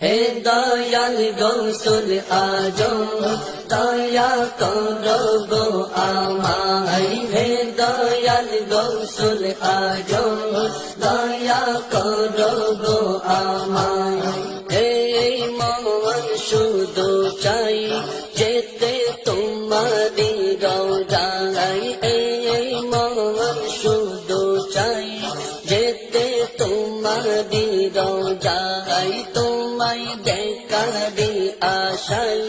হে দয়াল গৌসুল আজম দয়া করো গো আমায় হে দয়াল গৌসুল আজম দয়া করো গো আমায় হে মন শুধু চাই যেতে তোমারি রওজায় এই মন শুধু চাই যেতে তোমারি রওজায় তোমায় দেখারি আশায়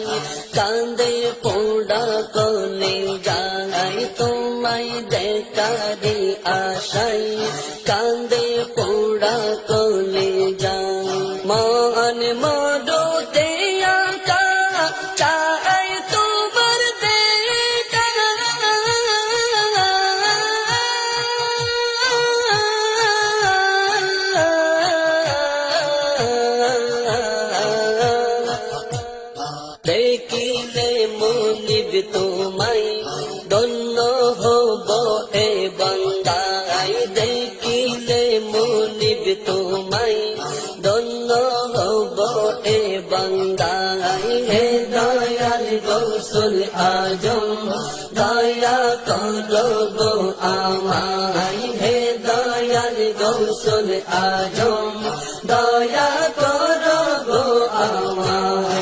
কান্দে পোড়া কোলে যায় তোমায় দেখারি আশায় কান্দে পোড়া কোলে যায় মন মরুতে আকা চাই তোমার দেখা দেখিলে মুনিব তোমায় ধন্য হব এ বান্দায় দেখিলে মুনিব তোমায় ধন্য হব এ বান্দায় হে দয়াল গৌসুল আজম দয়া করো গো আমায় হে দয়াল গৌসুল আজম দয়া করো গো আমায়